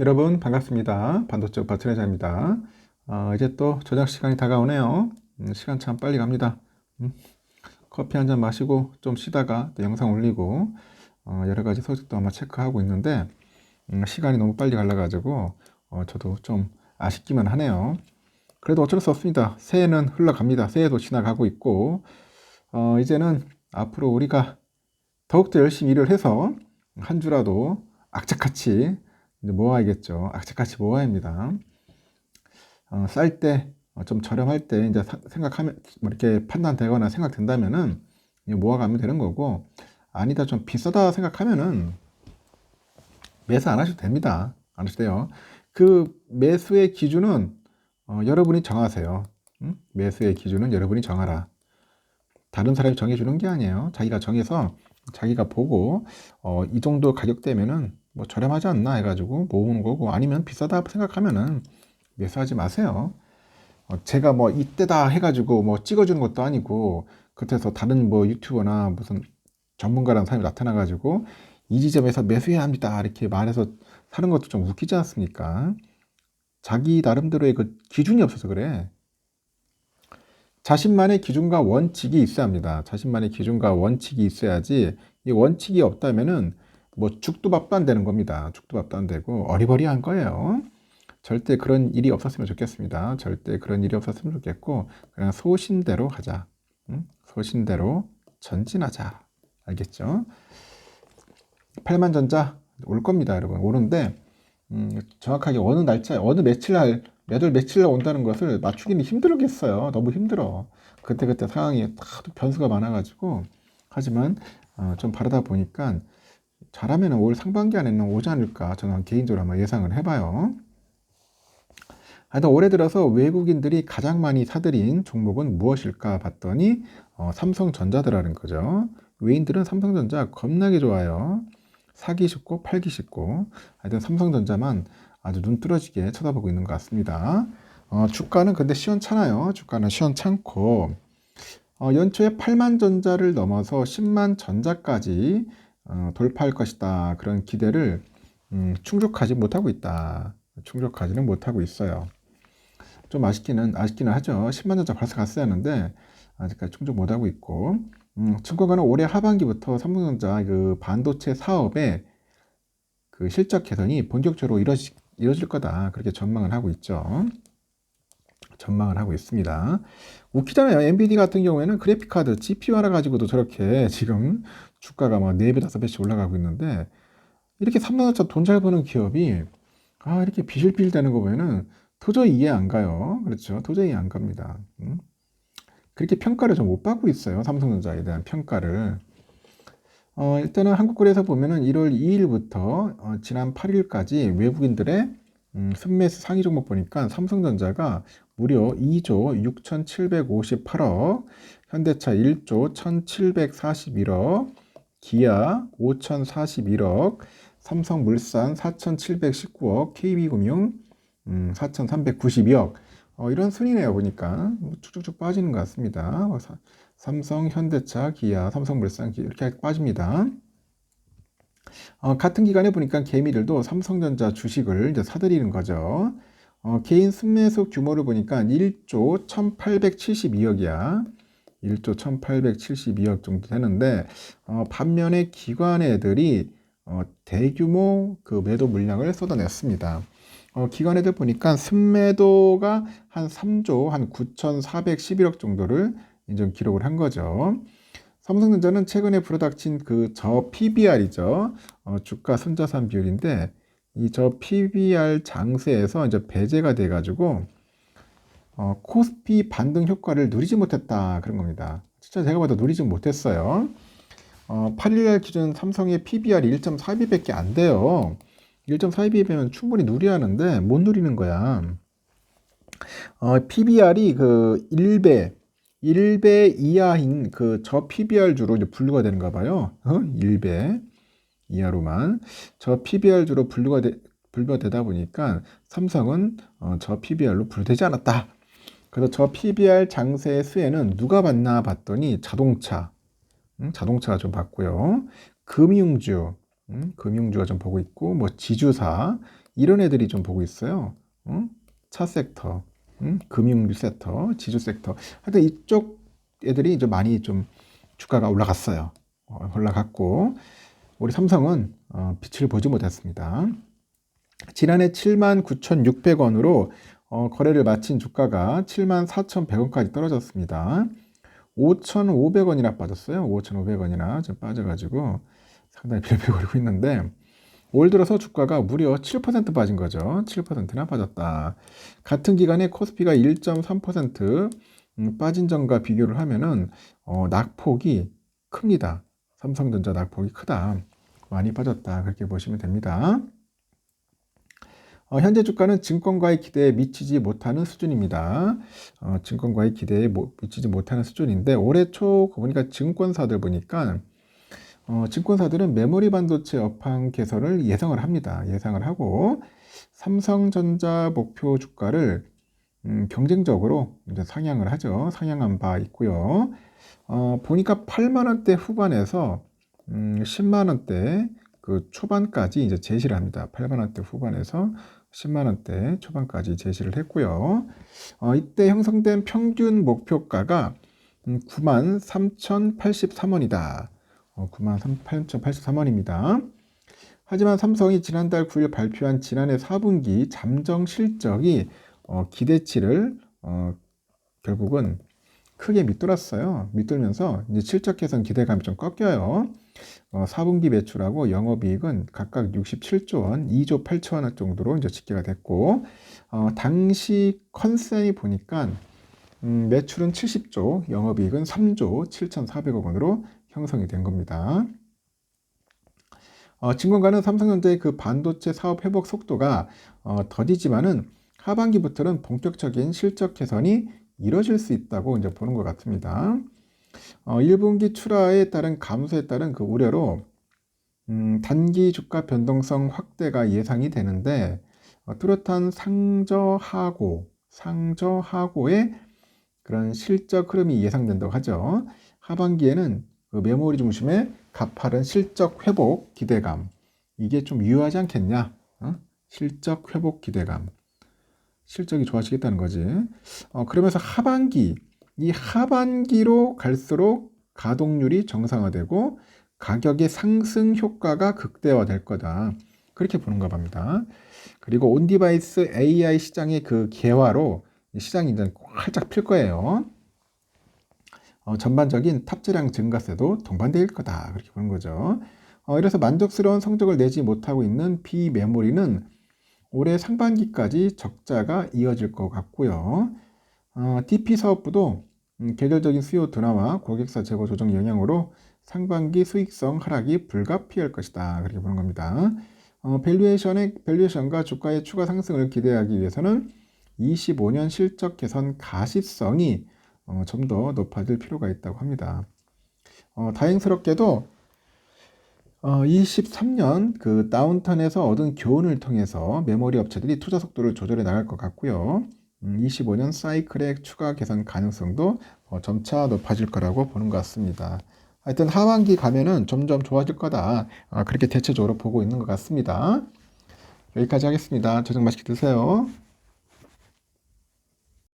여러분 반갑습니다. 반도체 박찬회장입니다. 이제 또 저녁 시간이 다가오네요. 시간 참 빨리 갑니다. 커피 한 잔 마시고 좀 쉬다가 또 영상 올리고 여러 가지 소식도 아마 체크하고 있는데 시간이 너무 빨리 갈라가지고 저도 좀 아쉽기만 하네요. 그래도 어쩔 수 없습니다. 새해는 흘러갑니다. 새해도 지나가고 있고 이제는 앞으로 우리가 더욱더 열심히 일을 해서 한 주라도 악착같이 이제 모아야겠죠. 악착같이 모아야 합니다. 쌀 때, 좀 저렴할 때 이제 생각하면, 뭐 이렇게 판단되거나 생각된다면은 모아가면 되는 거고, 아니다, 좀 비싸다 생각하면은 매수 안 하셔도 됩니다. 안 하셔도 돼요. 그 매수의 기준은 여러분이 정하세요. 매수의 기준은 여러분이 정하라. 다른 사람이 정해주는 게 아니에요. 자기가 정해서 자기가 보고 이 정도 가격대면은 뭐 저렴하지 않나 해가지고 모으는 거고, 아니면 비싸다 생각하면은 매수하지 마세요. 제가 뭐 이때다 해가지고 뭐 찍어주는 것도 아니고, 그때서 다른 뭐 유튜버나 무슨 전문가라는 사람이 나타나가지고 이 지점에서 매수해야 합니다 이렇게 말해서 사는 것도 좀 웃기지 않습니까? 자기 나름대로의 그 기준이 없어서 그래. 자신만의 기준과 원칙이 있어야 합니다. 자신만의 기준과 원칙이 있어야지, 이 원칙이 없다면은 뭐 죽도 밥도 안 되는 겁니다. 죽도 밥도 안 되고 어리버리한 거예요. 절대 그런 일이 없었으면 좋겠습니다. 절대 그런 일이 없었으면 좋겠고, 그냥 소신대로 하자. 소신대로 전진하자. 알겠죠? 8만전자 올 겁니다, 여러분. 오는데 정확하게 어느 날짜, 어느 며칠 날, 몇 월 며칠 날 온다는 것을 맞추기는 힘들겠어요. 너무 힘들어. 그때그때 상황이 하도 변수가 많아가지고. 하지만 좀 바라다 보니까 잘하면 올 상반기 안에는 오지 않을까 저는 개인적으로 한번 예상을 해봐요. 하여튼 올해 들어서 외국인들이 가장 많이 사들인 종목은 무엇일까 봤더니 삼성전자더라는 거죠. 외인들은 삼성전자 겁나게 좋아요. 사기 쉽고 팔기 쉽고, 하여튼 삼성전자만 아주 눈 뚫어지게 쳐다보고 있는 것 같습니다. 주가는 근데 시원찮아요. 주가는 시원찮고, 연초에 8만 전자를 넘어서 10만 전자까지 돌파할 것이다, 그런 기대를 충족하지 못하고 있다. 충족하지는 못하고 있어요. 좀 아쉽기는 하죠. 10만 전자 벌써 갔어야 하는데 아직까지 충족 못하고 있고, 증권가는 올해 하반기부터 삼성전자 그 반도체 사업의 그 실적 개선이 본격적으로 이루어질 거다, 그렇게 전망을 하고 있죠. 전망을 하고 있습니다. 웃기잖아요. 엔비디 같은 경우에는 그래픽카드 GPU 하나 가지고도 저렇게 지금 주가가 막 4배, 5배씩 올라가고 있는데, 이렇게 삼성전자 돈 잘 버는 기업이 이렇게 비실비실 되는 거 보면은 도저히 이해 안 가요. 그렇죠. 도저히 이해 안 갑니다. 그렇게 평가를 좀 못 받고 있어요. 삼성전자에 대한 평가를. 일단은 한국거래에서 보면은 1월 2일부터 지난 8일까지 외국인들의 순매수 상위 종목 보니까 삼성전자가 무려 2조 6,758억, 현대차 1조 1,741억, 기아 5,041억, 삼성물산 4,719억, KB금융 4,392억, 이런 순이네요. 보니까 쭉쭉쭉 빠지는 것 같습니다. 삼성, 현대차, 기아, 삼성물산 이렇게 빠집니다. 같은 기간에 보니까 개미들도 삼성전자 주식을 이제 사들이는 거죠. 개인 순매수 규모를 보니까 1조 1872억이야. 1조 1872억 정도 되는데, 반면에 기관 애들이 대규모 그 매도 물량을 쏟아냈습니다. 기관 애들 보니까 순매도가 한 3조 한 9,411억 정도를 이제 기록을 한 거죠. 삼성전자는 최근에 불어닥친 그 저 PBR이죠. 주가 순자산 비율인데, 이 저 PBR 장세에서 이제 배제가 돼가지고 코스피 반등 효과를 누리지 못했다, 그런 겁니다. 진짜 제가 봐도 누리지 못했어요. 8일날 기준 삼성의 PBR이 1.42밖에 안 돼요. 1.42배면 충분히 누리하는데 못 누리는 거야. PBR이 그 1배 이하인 그 저 PBR 주로 이제 분류가 되는가 봐요. 1배 이하로만 저 PBR 주로 분류가 되다 보니까 삼성은 저 PBR로 분류되지 않았다. 그래서 저 PBR 장세의 수혜는 누가 받나 봤더니 자동차가 좀 받고요. 금융주, 금융주가 좀 보고 있고, 뭐 지주사 이런 애들이 좀 보고 있어요. 차 섹터, 금융주 섹터, 지주 섹터. 하여튼 이쪽 애들이 좀 많이 좀 주가가 올라갔어요. 올라갔고, 우리 삼성은 빛을 보지 못했습니다. 지난해 79,600원으로 거래를 마친 주가가 74,100원까지 떨어졌습니다. 5,500원이나 빠졌어요. 5,500원이나 좀 빠져가지고 상당히 빌빌거리고 있는데, 올 들어서 주가가 무려 7% 빠진 거죠. 7%나 빠졌다. 같은 기간에 코스피가 1.3% 빠진 전과 비교를 하면은 낙폭이 큽니다. 삼성전자 낙폭이 크다. 많이 빠졌다. 그렇게 보시면 됩니다. 현재 주가는 증권가의 기대에 미치지 못하는 수준입니다. 증권가의 기대에 미치지 못하는 수준인데, 올해 초 보니까 증권사들 보니까 증권사들은 메모리 반도체 업황 개선을 예상을 합니다. 예상을 하고 삼성전자 목표 주가를 경쟁적으로 이제 상향을 하죠. 상향한 바 있고요. 보니까 8만 원대 후반에서 10만 원대 그 초반까지 이제 제시를 합니다. 8만 원대 후반에서 10만 원대 초반까지 제시를 했고요. 이때 형성된 평균 목표가가 93,083원이다. 93,083원입니다. 하지만 삼성이 지난달 9일 발표한 지난해 4분기 잠정 실적이 기대치를 결국은 크게 밑돌았어요. 밑돌면서 이제 실적 개선 기대감이 좀 꺾여요. 4분기 매출하고 영업이익은 각각 67조 원, 2조 8천 원 정도로 이제 집계가 됐고, 당시 컨센이 보니까 매출은 70조, 영업이익은 3조 7,400억 원으로 형성이 된 겁니다. 증권가는 삼성전자의 그 반도체 사업 회복 속도가 더디지만은 하반기부터는 본격적인 실적 개선이 이뤄질 수 있다고 이제 보는 것 같습니다. 1분기 출하에 따른 감소에 따른 그 우려로 단기 주가 변동성 확대가 예상이 되는데, 뚜렷한 상저하고의 그런 실적 흐름이 예상된다고 하죠. 하반기에는 그 메모리 중심의 가파른 실적 회복 기대감, 이게 좀 유효하지 않겠냐? 실적 회복 기대감, 실적이 좋아지겠다는 거지. 그러면서 이 하반기로 갈수록 가동률이 정상화되고 가격의 상승 효과가 극대화될 거다. 그렇게 보는가 봅니다. 그리고 온디바이스 AI 시장의 그 개화로 시장이 이제 활짝 필 거예요. 전반적인 탑재량 증가세도 동반될 거다. 그렇게 보는 거죠. 이래서 만족스러운 성적을 내지 못하고 있는 비메모리는 올해 상반기까지 적자가 이어질 것 같고요. DP 사업부도 계절적인 수요 둔화와 고객사 재고 조정 영향으로 상반기 수익성 하락이 불가피할 것이다. 그렇게 보는 겁니다. 밸류에이션과 주가의 추가 상승을 기대하기 위해서는 25년 실적 개선 가시성이 좀 더 높아질 필요가 있다고 합니다. 다행스럽게도 23년 그 다운턴에서 얻은 교훈을 통해서 메모리 업체들이 투자 속도를 조절해 나갈 것 같고요. 25년 사이클의 추가 개선 가능성도 점차 높아질 거라고 보는 것 같습니다. 하여튼 하반기 가면은 점점 좋아질 거다. 그렇게 대체적으로 보고 있는 것 같습니다. 여기까지 하겠습니다. 저녁 맛있게 드세요.